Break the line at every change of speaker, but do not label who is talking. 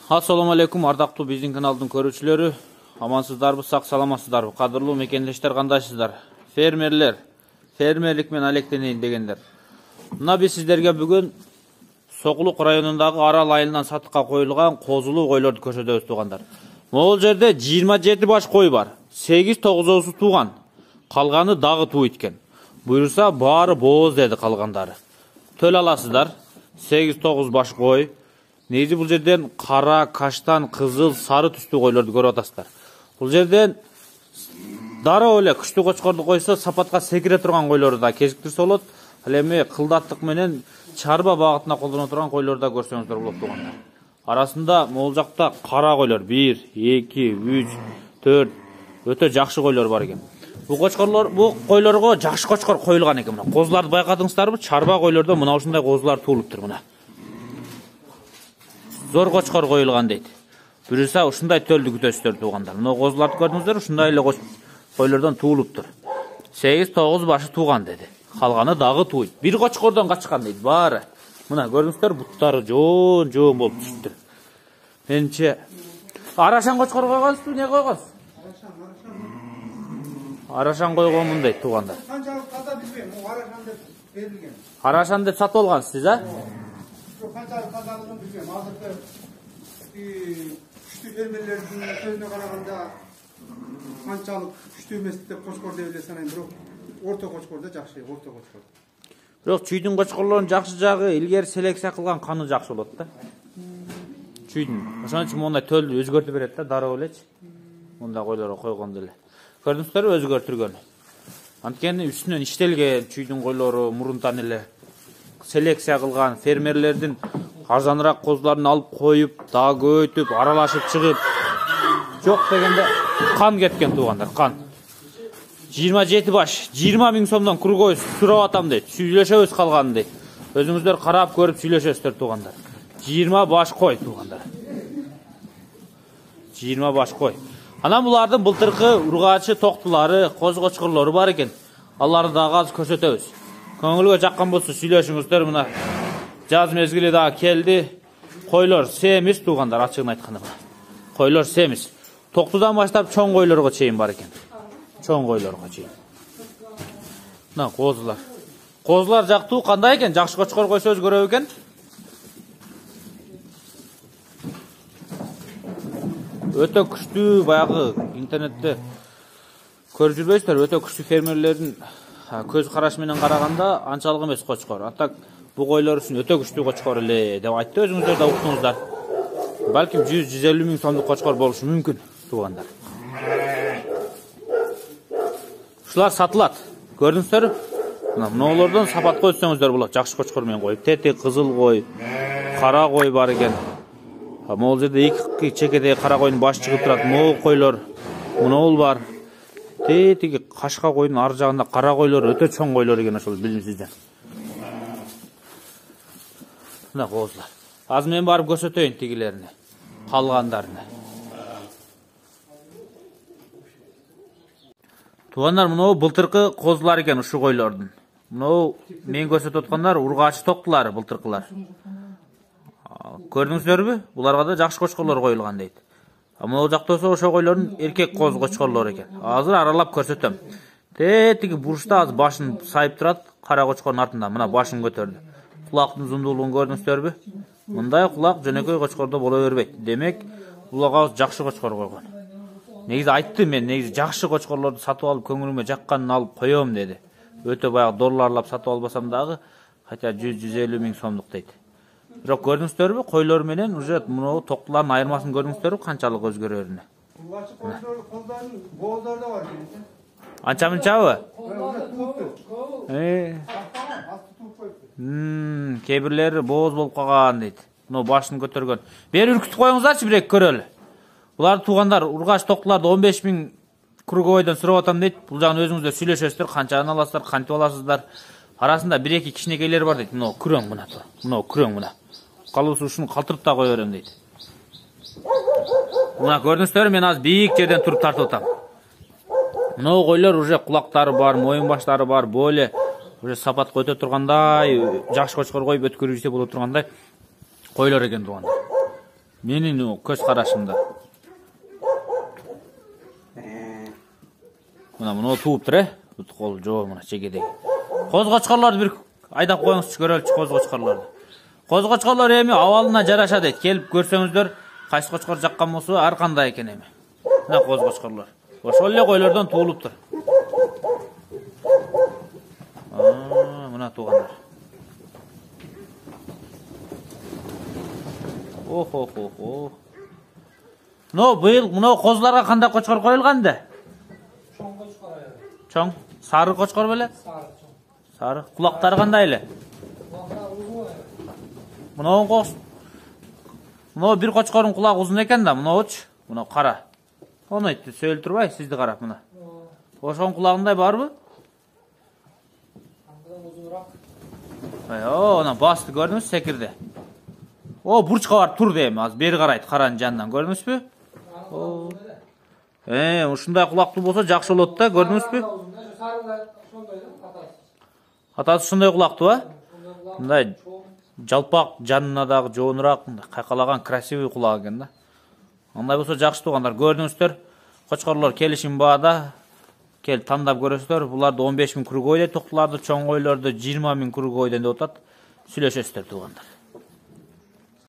Assalamu alaikum, ардактуу биздин каналдын көрүүчүлөрү. Амансыздарбы, сак саламатсыздарбы? Кадырлуу мекендештер, кандайсыздар? Фермерлер, фермерлик менен алектенейин дегендер. Мына биз сиздерге бүгүн Сокулук районундагы Арал айылынан сатыкка коюлган козулуу койлорду көрсөтөбүз туугандар. Могул жерде 27 баш кой бар. 8-9 тууган. Калганы дагы туу экен. Буйруса баары бооз деди калгандары. Төл аласыздар. 8-9 баш кой. Негизи бул жерден кара, каштан, кызыл, сары түстүү койлорду көрүп атасыздар. Бул жерден дароо эле күчтүү кочкорду койсо сапатка секире турган койлорду да кезиктирсе болот. Ал эми кылдаттык менен чарба багытына колдоно турган койлорду да көрсөңүздөр болот туугандар. Арасында могул жакта кара койлор 1, 2, 3, 4 өтө жакшы койлор бар экен. Бул койлорго жакшы кочкор коюлган экен. Мына козуларды байкадыңыздарбы? Чарба койлордо мына ушундай козулар туулуптур мына. Зор кочкор коюлган дейт. Буюрса ушундай төлдү күтөсүздөр туугандар. Мына козуларды көрдүңүздөр, ушундай эле койлордон туулуптур. 8-9 башы тууган деди. Калганы дагы тууйт. Бир кочкордон качкан дейт баары. Мына көрдүңүздөр, буттары жоон болуп түштү. Менимче арашан кочкор койгонсузбу, не койгонсуз? Арашан койгонмун дейт туугандар.
Канчалык таза билбейм, арашан деп берилген.
Арашан деп сатып алгансыз, а?
Канчалык тазалыгын билбейм. Азыркы күчтүү фермерлердин сөзүнө караганда канчалык күчтүү эмес деп кочкор деп эле санайм, бирок орто кочкор да жакшы, орто кочкор.
Бирок чүйдүн кочкорлорунун жакшы жагы илгери селекция кылган каны жакшы болот да. Чүйдүн. Ошон үчүн мондай төлдү өзгөртүп берет да, дароо элечи. Мондай койлорго койгондо эле. Көрдүңүздөрбү өзгөртүргөн. Анткени үстүнөн иштелген чүйдүн койлору мурунтан эле селекция кылган фермерлердин арзаныраак козуларын алып коюп, дагы көбөйтүп, аралашып чыгып жок дегенде кан кеткен туугандар, кан. 27 баш, 20 000 сомдон кругой сурап атам дейт. Сүйлөшөбүз калганын дейт. Өзүңүздөр карап көрүп сүйлөшөсүздөр туугандар. 20 баш кой туугандар. 20 баш кой. Анан булардын былтыркы ургачы, токтулары, коз кочкорлору бар экен. Аларды дагы азыр көрсөтөбүз. Көңүлгө жаккан болсо сүйлөшүңүздөр. Мына жаз мезгили дагы келди. Койлор семиз туугандар, ачыгын айтканда. Койлор семиз. Токтудан баштап чоң койлорго чейин бар экен. Чоң койлорго чейин. Мына козулар. Козулар жактуу кандай экен? Жакшы кочкор койсо өзгөрөбү экен? Өтө күчтүү, баягы интернетте көрүп жүрбөйсүздөр, өтө күчтүү фермерлердин көз карашы менен караганда анчалык эмес кочкор. Атак бу койлор үчүн өтө күчтүү кочкор эле деп айтты, өзүңүздөр да уктуңуздар. Балким 100-150 000 сомдук кочкор болушу мүмкүн туугандар. Ушулар сатылат. Көрдүңүздөрбү? Мыналордон сапат койсоңуздар болот, жакшы кочкор менен коюп. Тетик, кызыл кой, кара кой бар экен. Могул жерде эки чекедеги кара койдун башы чыгып турат. Могул койлор, мынол бар. Тетиги кашка койдун ар жагында кара койлор, өтө чоң койлор экен, ошол билимсизден. Мына козулар. Азыр мен барып көрсөтөйүн тигилерине, калгандарына. Туугандар, мынау былтыркы козулар экен ушу койлордун. Мынау мен көрсөтүп аткандар ургачы токтулары былтыркылар. Көрдүңүздөрбү? Буларга да жакшы кочкорлор коюлган дейт. Могул жакта болсо ошо койлордун эркек коз кочкорлору экен. Азыр аралап көрсөтөм. Тетиги бурчта азыр башын сайып турат, кара кочкордун артында. Мына башын көтөрдү. Кулактын узундуулугун көрдүңүздөрбү? Мындай кулак жөнөкөй кочкордо боло бербейт. Демек, булага жакшы кочкор койгон. Негизи айтты, мен негизи жакшы кочкорлорду сатып алып көңүлүмө жакканын алып коём деди. Өтө баягы долларлап сатып албасам дагы, кайта 100-150 000 сомдук дейт. Бирок көрдүңүздөрбү? Койлор менен уже мынау токтулардын айырмасын көрдүңүздөрбү? Канчалык өзгөрөрүнү.
Ургачы коздордун бооздору да бар экен.
Анча-мынчабы? Кээ бирлери бооз болуп калган дейт. Мына башын көтөргөн. Бери үркүтүп коюңуздарчы бирек көрөлү. Булар туугандар ургач токтуларды 15 000 круговойдон сурап атам дейт. Бул жагын өзүңүздөр сүйлөшөсүздөр, канчадан аласыздар, кантип аласыздар. Арасында 1-2 кичинекейлер бар дейт. Мына күрөң мына. Мына күрөң мына. Калыбысы ушуну калтырып да кое берем дейт. Мына көрдүңүздөрбү, мен азыр бийик жерден туруп тартып атам. Мына койлор уже кулактары бар, моюн баштары бар, боле уже сапатка өтө тургандай, жакшы кочкор коюп өткөрүүсү боло тургандай койлор экен туугандар. Менин көз карашымда. Мына тууптур, кол жоо мына чегедеги. Коз кочкорлорду бир айдап коюңузчу көрөлүчү коз кочкорлорду. Коз кочкорлор эми абалына жараша дейт. Келип көрсөңүздөр, кайсы кочкор жаккан болсо ар кандай экен эми. Мына коз кочкорлор. Ошол эле койлордон туулуптур. Мына туугандар. Ох. Быйыл мына козларга кандай кочкор коюлган да?
Чоң кочкор аябай.
Чоң, сары кочкор беле?
Сары чоң.
Сары. Кулактары кандай эле?
Кулактары узун.
Мына коз. Мына бир кочкордун кулагы узун экен да, мынабычы. Мына кара. Оны сөйлөп турбай, сизди карап мына. Ошонун кулагындай барбы?
Андан узунураак.
Ана басты көрдүңүз секирди. Бурчка бар тур дейм, азыр бери карайт каранын жанынан, көрдүңүзбү? Ушундай кулактуу болсо жакшы болот да, көрдүңүзбү? Атасы ушундай кулактуу, а? Мындай жалпак, жанына дагы жоонураак, кайкалаган красивый кулак экен да. Андай болсо жакшы туугандар, көрдүңүздөр. Кочкорлор келишим баада. Кел тандап көрөсүздөр. Буларды 15 000 кругой деп токтуларды, чоң койлорду 20 000 кругой деп атат. Сүйлөшөсүздөр туугандар.